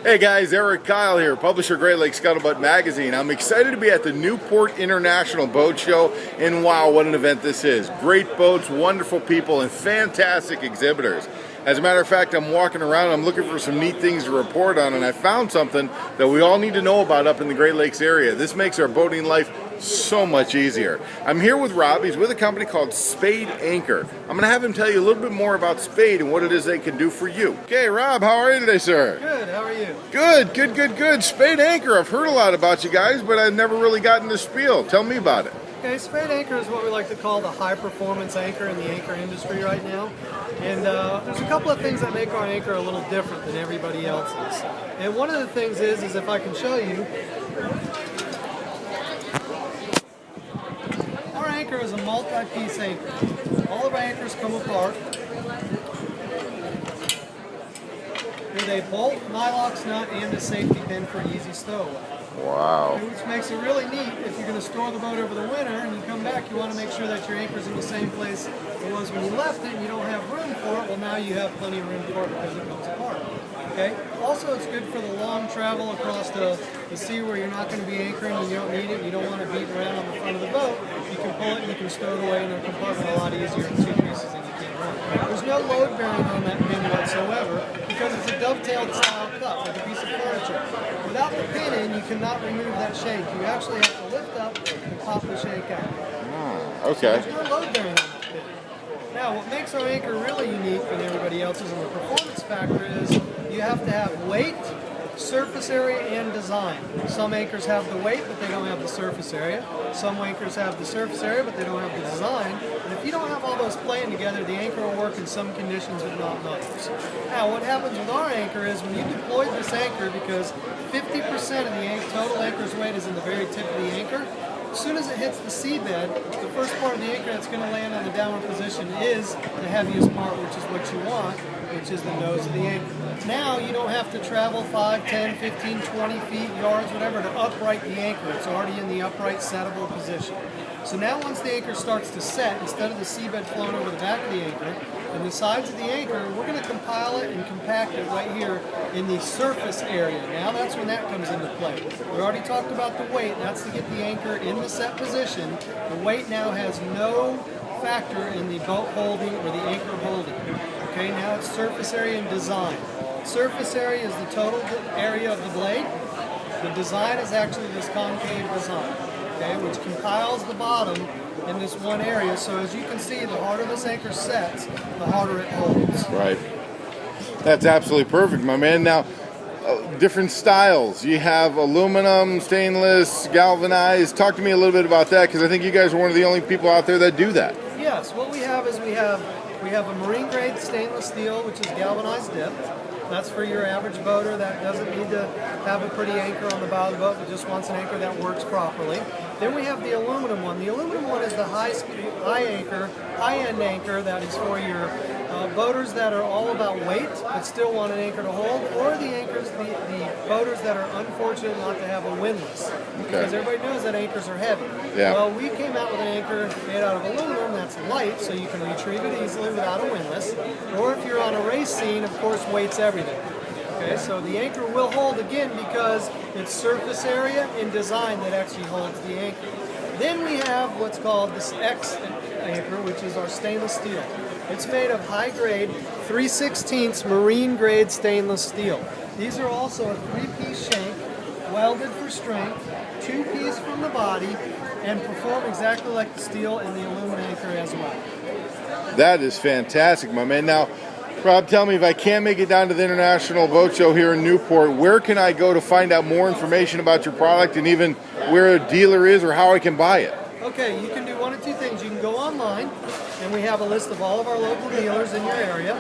Hey guys, Erik Kyle here, publisher Great Lakes Scuttlebutt magazine. I'm excited to be at the Newport International Boat Show, and wow, what an event this is. Great boats, wonderful people, and fantastic exhibitors. As a matter of fact, I'm walking around, I'm looking for some neat things to report on, and I found something that we all need to know about up in the Great Lakes area. This makes our boating life so much easier. I'm here with Rob. He's with a company called Spade Anchor. I'm going to have him tell you a little bit more about Spade and what it is they can do for you. Okay, Rob, how are you today, sir? Good, how are you? Good. Spade Anchor, I've heard a lot about you guys, but I've never really gotten the spiel. Tell me about it. Okay, Spade Anchor is what we like to call the high-performance anchor in the anchor industry right now. And there's a couple of things that make our anchor a little different than everybody else's. And one of the things is if I can show you, our anchor is a multi-piece anchor. All of our anchors come apart with a bolt, nylox nut, and a safety pin for easy stowaway. Wow. Which makes it really neat if you're going to store the boat over the winter and you come back, you want to make sure that your anchor's in the same place it was when you left it and you don't have room for it. Well, now you have plenty of room for it because it comes apart. Okay? Also, it's good for the long travel across the sea where you're not going to be anchoring and you don't need it, and you don't want to beat around on the front of the boat. You can pull it and you can stow it away in a compartment a lot easier in two pieces than you can one. There's no load bearing on that pin whatsoever because it's a dovetailed style cup, like a piece of furniture. Without the pin in, you cannot remove that shank. You actually have to lift up and pop the shank out. Okay. So there's no load bearing on that pin. Now, what makes our anchor really unique than everybody else's and the performance factor is you have to have weight, surface area, and design. Some anchors have the weight, but they don't have the surface area. Some anchors have the surface area, but they don't have the design. And if you don't have all those playing together, the anchor will work in some conditions but not in others. Now, what happens with our anchor is when you deploy this anchor, because 50% of the total anchor's weight is in the very tip of the anchor, as soon as it hits the seabed, the first part of the anchor that's going to land on the downward position is the heaviest part, which is what you want, which is the nose of the anchor. Now you don't have to travel 5, 10, 15, 20 feet, yards, whatever, to upright the anchor. It's already in the upright settable position. So now once the anchor starts to set, instead of the seabed flowing over the back of the anchor, and the sides of the anchor, we're going to compile it and compact it right here in the surface area. Now that's when that comes into play. We already talked about the weight. That's to get the anchor in the set position. The weight now has no factor in the boat holding or the anchor holding. Okay, now it's surface area and design. Surface area is the total area of the blade. The design is actually this concave design, okay, which compiles the bottom in this one area. So as you can see, the harder this anchor sets, the harder it holds. Right. That's absolutely perfect, my man. Now, different styles. You have aluminum, stainless, galvanized. Talk to me a little bit about that, because I think you guys are one of the only people out there that do that. Yes, what we have is we have a marine grade stainless steel, which is galvanized dip. That's for your average boater that doesn't need to have a pretty anchor on the bow of the boat, but just wants an anchor that works properly. Then we have the aluminum one. The aluminum one is the high-end anchor that is for your boaters that are all about weight but still want an anchor to hold, or the boaters that are unfortunate not to have a windlass. Okay. Because everybody knows that anchors are heavy. Yeah. Well, we came out with an anchor made out of aluminum that's light, so you can retrieve it easily without a windlass. Or if you're on a race scene, of course, weight's everything. Okay, so the anchor will hold again because it's surface area and design that actually holds the anchor. Then we have what's called this X anchor, which is our stainless steel. It's made of high-grade 3/16 marine-grade stainless steel. These are also a 3-piece shank, welded for strength, 2-piece from the body, and perform exactly like the steel in the aluminum anchor as well. That is fantastic, my man. Now, Rob, tell me, if I can't make it down to the International Boat Show here in Newport, where can I go to find out more information about your product and even where a dealer is or how I can buy it? Okay, you can do one of two things. You can go online, and we have a list of all of our local dealers in your area.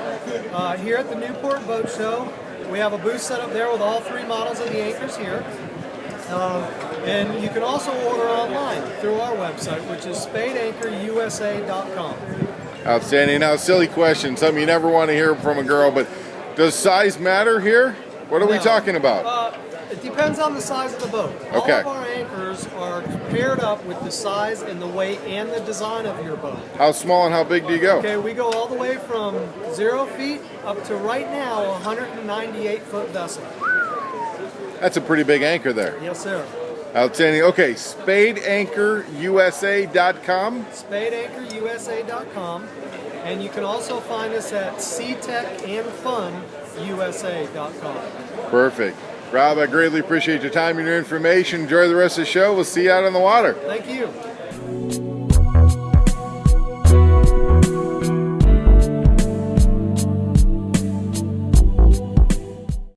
Here at the Newport Boat Show, we have a booth set up there with all 3 models of the anchors here. And you can also order online through our website, which is spadeanchorusa.com. Outstanding. Now, silly question, something you never want to hear from a girl, but does size matter here? What are we talking about? It depends on the size of the boat. Okay. All of our anchors are paired up with the size and the weight and the design of your boat. How small and how big do you go? Okay, we go all the way from 0 feet up to right now a 198-foot vessel. That's a pretty big anchor there. Yes, sir. Outstanding. Okay, SpadeAnchorUSA.com. SpadeAnchorUSA.com. And you can also find us at seatechandfunusa.com. Perfect. Rob, I greatly appreciate your time and your information. Enjoy the rest of the show. We'll see you out on the water. Thank you.